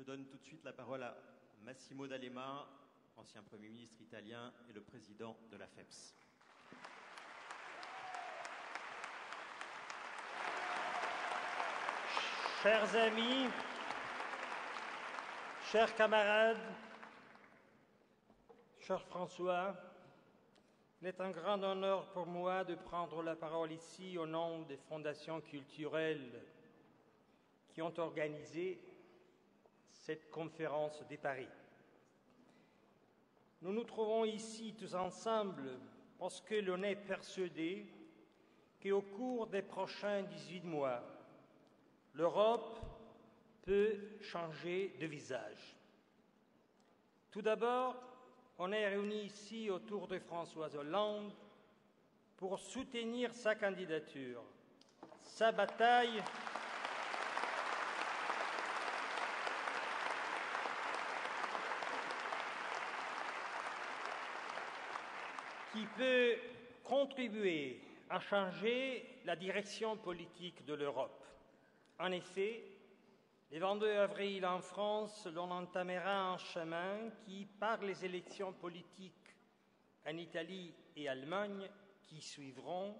Je donne tout de suite la parole à Massimo D'Alema, ancien Premier ministre italien et le président de la FEPS. Chers amis, chers camarades, cher François, il est un grand honneur pour moi de prendre la parole ici au nom des fondations culturelles qui ont organisé cette conférence de Paris. Nous nous trouvons ici tous ensemble parce que l'on est persuadé qu'au cours des prochains 18 mois, l'Europe peut changer de visage. Tout d'abord, on est réunis ici autour de François Hollande pour soutenir sa candidature, sa bataille qui peut contribuer à changer la direction politique de l'Europe. En effet, le 22 avril en France, l'on entamera un chemin qui, par les élections politiques en Italie et Allemagne qui suivront,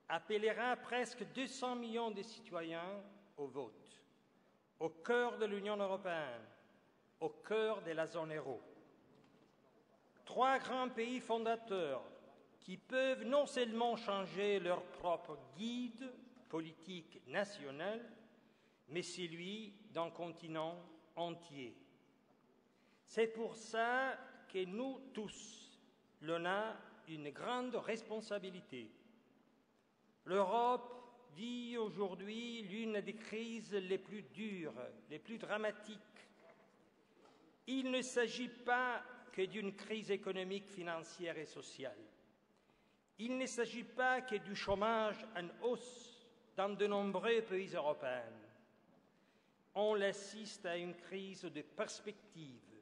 appellera presque 200 millions de citoyens au vote, au cœur de l'Union européenne, au cœur de la zone euro. 3 grands pays fondateurs qui peuvent non seulement changer leur propre guide politique national, mais celui d'un continent entier. C'est pour ça que nous tous, l'on a une grande responsabilité. L'Europe vit aujourd'hui l'une des crises les plus dures, les plus dramatiques. Il ne s'agit pas que d'une crise économique, financière et sociale. Il ne s'agit pas que du chômage en hausse dans de nombreux pays européens. On assiste à une crise de perspective,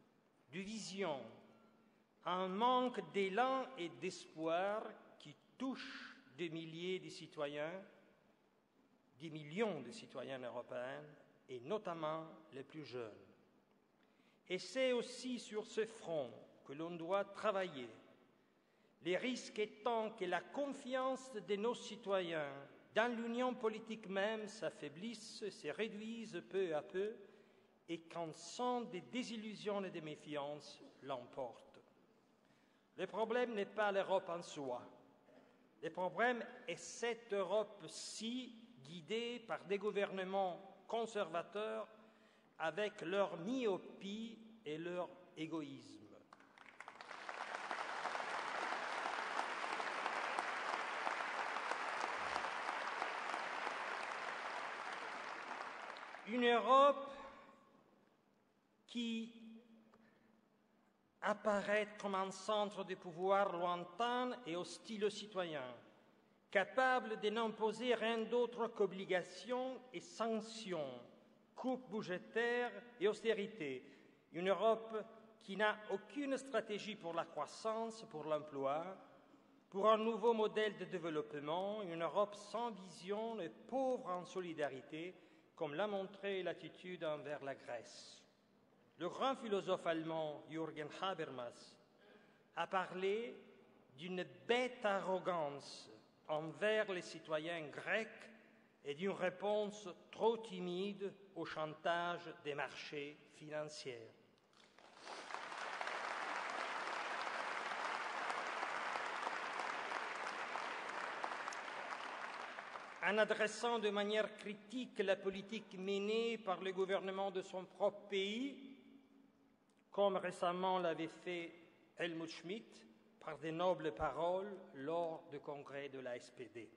de vision, un manque d'élan et d'espoir qui touche des milliers de citoyens, des millions de citoyens européens, et notamment les plus jeunes. Et c'est aussi sur ce front que l'on doit travailler, les risques étant que la confiance de nos citoyens dans l'union politique même s'affaiblisse, se réduise peu à peu et qu'un sens de désillusion et de méfiance l'emporte. Le problème n'est pas l'Europe en soi. Le problème est cette Europe-ci guidée par des gouvernements conservateurs avec leur myopie et leur égoïsme. Une Europe qui apparaît comme un centre de pouvoir lointain et hostile aux citoyens, capable de n'imposer rien d'autre qu'obligations et sanctions, coupes budgétaires et austérité. Une Europe qui n'a aucune stratégie pour la croissance, pour l'emploi, pour un nouveau modèle de développement, une Europe sans vision et pauvre en solidarité, comme l'a montré l'attitude envers la Grèce. Le grand philosophe allemand Jürgen Habermas a parlé d'une bête arrogance envers les citoyens grecs et d'une réponse trop timide au chantage des marchés financiers. En adressant de manière critique la politique menée par le gouvernement de son propre pays, comme récemment l'avait fait Helmut Schmidt par de nobles paroles lors du congrès de la SPD.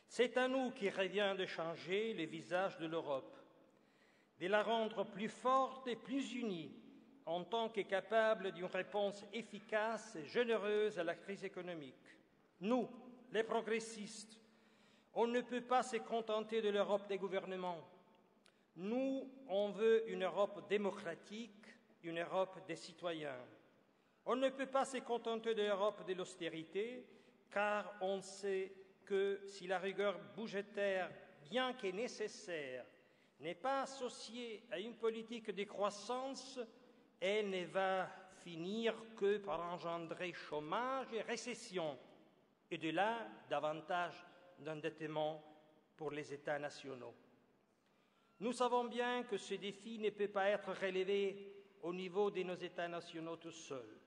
C'est à nous qu'il revient de changer le visage de l'Europe, de la rendre plus forte et plus unie en tant que capable d'une réponse efficace et généreuse à la crise économique. Nous, les progressistes, on ne peut pas se contenter de l'Europe des gouvernements. Nous, on veut une Europe démocratique, une Europe des citoyens. On ne peut pas se contenter de l'Europe de l'austérité, car on sait que si la rigueur budgétaire, bien que nécessaire, n'est pas associée à une politique de croissance, elle ne va finir que par engendrer chômage et récession, et de là davantage d'endettement pour les États nationaux. Nous savons bien que ce défi ne peut pas être relevé au niveau de nos États nationaux tout seuls.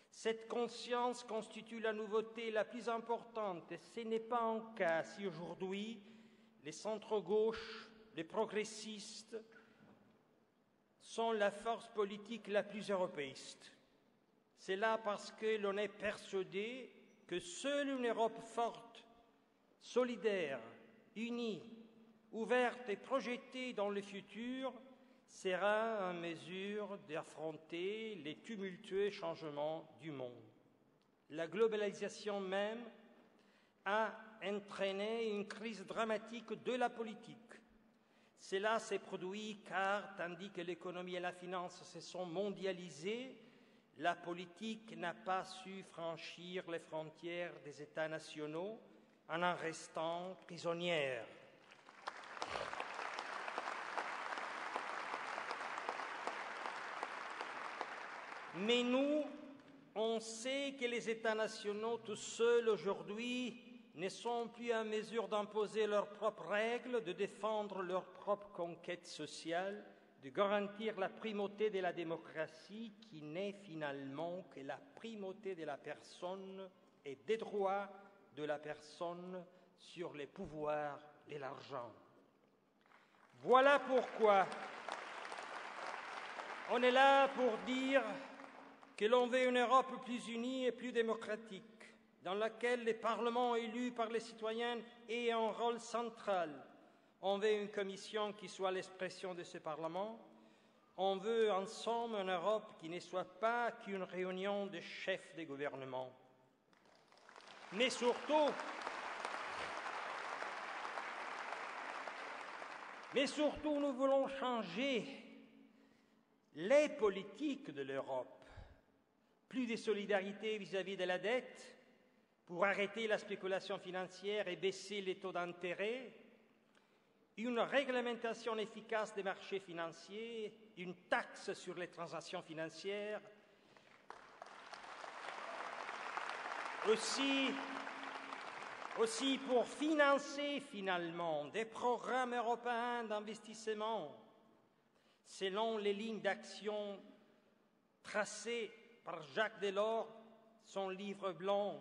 Cette conscience constitue la nouveauté la plus importante et ce n'est pas un cas si aujourd'hui les centres-gauches, les progressistes sont la force politique la plus européiste. C'est là parce que l'on est persuadé que seule une Europe forte, solidaire, unie, ouverte et projetée dans le futur sera en mesure d'affronter les tumultueux changements du monde. La globalisation même a entraîné une crise dramatique de la politique. Cela s'est produit car, tandis que l'économie et la finance se sont mondialisées, la politique n'a pas su franchir les frontières des États nationaux en restant prisonnière. Mais nous, on sait que les États nationaux tout seuls aujourd'hui ne sont plus en mesure d'imposer leurs propres règles, de défendre leurs propres conquêtes sociales, de garantir la primauté de la démocratie qui n'est finalement que la primauté de la personne et des droits de la personne sur les pouvoirs de l'argent. Voilà pourquoi on est là pour dire que l'on veut une Europe plus unie et plus démocratique, dans laquelle les parlements élus par les citoyens aient un rôle central. On veut une commission qui soit l'expression de ce Parlement. On veut, en somme, une Europe qui ne soit pas qu'une réunion de chefs de gouvernement. Mais surtout, nous voulons changer les politiques de l'Europe. Plus de solidarité vis-à-vis de la dette pour arrêter la spéculation financière et baisser les taux d'intérêt, une réglementation efficace des marchés financiers, une taxe sur les transactions financières, aussi pour financer finalement des programmes européens d'investissement selon les lignes d'action tracées par Jacques Delors. Son livre blanc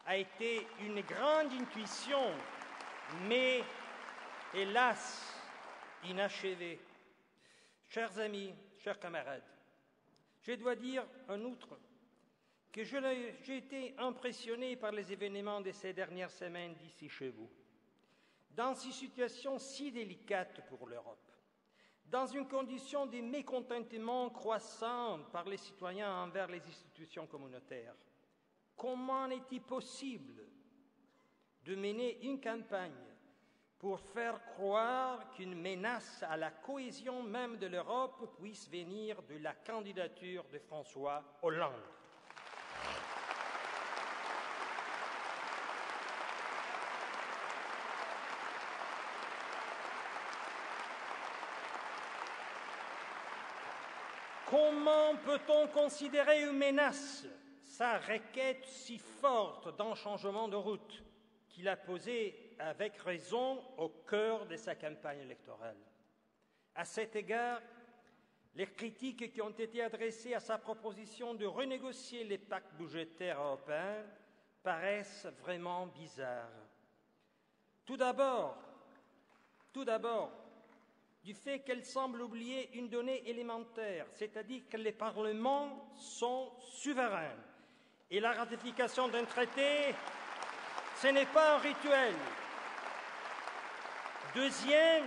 a été une grande intuition, mais hélas inachevée. Chers amis, chers camarades, je dois dire en outre que j'ai été impressionné par les événements de ces dernières semaines d'ici chez vous. Dans une situation si délicate pour l'Europe, dans une condition de mécontentement croissant par les citoyens envers les institutions communautaires, comment est-il possible de mener une campagne pour faire croire qu'une menace à la cohésion même de l'Europe puisse venir de la candidature de François Hollande? Comment peut-on considérer une menace sa requête si forte d'un changement de route qu'il a posé avec raison au cœur de sa campagne électorale? À cet égard, les critiques qui ont été adressées à sa proposition de renégocier les pactes budgétaires européens paraissent vraiment bizarres. Tout d'abord, du fait qu'elle semble oublier une donnée élémentaire, c'est-à-dire que les parlements sont souverains. Et la ratification d'un traité, ce n'est pas un rituel. Deuxième,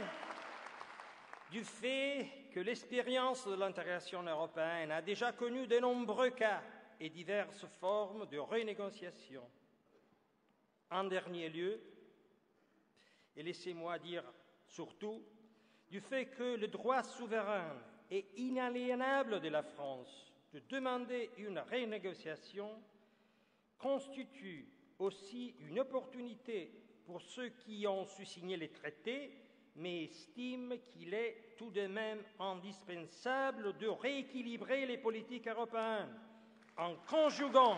du fait que l'expérience de l'intégration européenne a déjà connu de nombreux cas et diverses formes de renégociation. En dernier lieu, et laissez-moi dire surtout, du fait que le droit souverain et inaliénable de la France de demander une renégociation constitue aussi une opportunité pour ceux qui ont su signer les traités, mais estime qu'il est tout de même indispensable de rééquilibrer les politiques européennes en conjuguant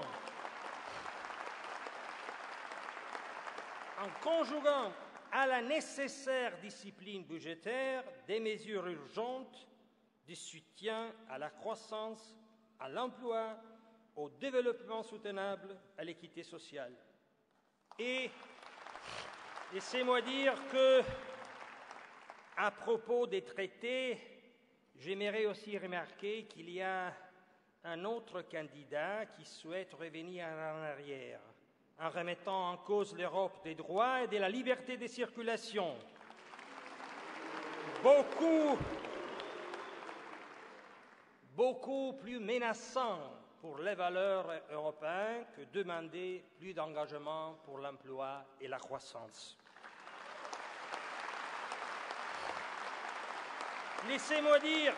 à la nécessaire discipline budgétaire des mesures urgentes de soutien à la croissance, à l'emploi, au développement soutenable, à l'équité sociale. Et laissez-moi dire que, à propos des traités, j'aimerais aussi remarquer qu'il y a un autre candidat qui souhaite revenir en arrière, en remettant en cause l'Europe des droits et de la liberté de circulation. Beaucoup plus menaçant pour les valeurs européennes que demander plus d'engagement pour l'emploi et la croissance. Laissez-moi dire,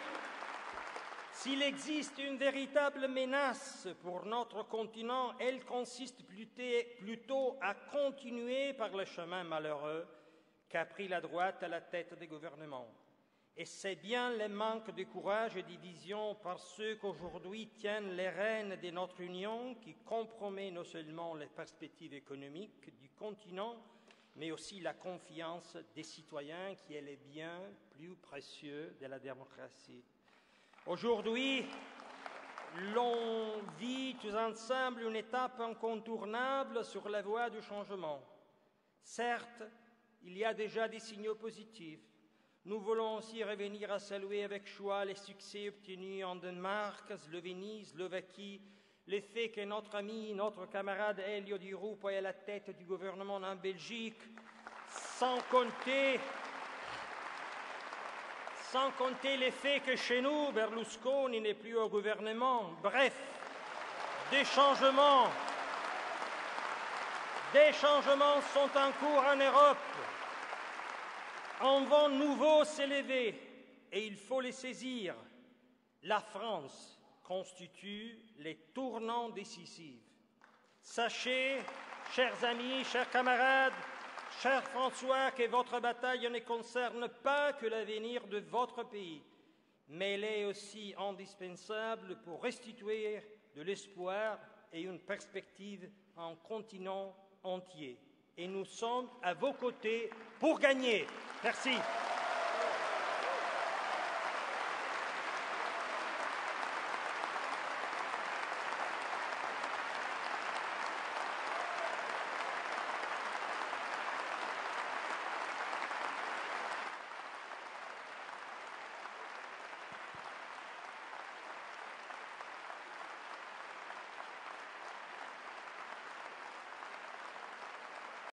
s'il existe une véritable menace pour notre continent, elle consiste plutôt à continuer par le chemin malheureux qu'a pris la droite à la tête des gouvernements. Et c'est bien le manque de courage et de vision par ceux qu'aujourd'hui tiennent les rênes de notre Union qui compromet non seulement les perspectives économiques du continent, mais aussi la confiance des citoyens qui est le bien plus précieux de la démocratie. Aujourd'hui, l'on vit tous ensemble une étape incontournable sur la voie du changement. Certes, il y a déjà des signaux positifs. Nous voulons aussi revenir à saluer avec joie les succès obtenus en Danemark, Slovénie, Slovaquie, le fait que notre ami, notre camarade Elio Di Rupo est à la tête du gouvernement en Belgique, sans compter le fait que chez nous, Berlusconi n'est plus au gouvernement. Bref, des changements sont en cours en Europe. Un vent nouveau s'est levé et il faut les saisir. La France constitue les tournants décisifs. Sachez, chers amis, chers camarades, cher François, que votre bataille ne concerne pas que l'avenir de votre pays, mais elle est aussi indispensable pour restituer de l'espoir et une perspective à un continent entier. Et nous sommes à vos côtés pour gagner. Merci.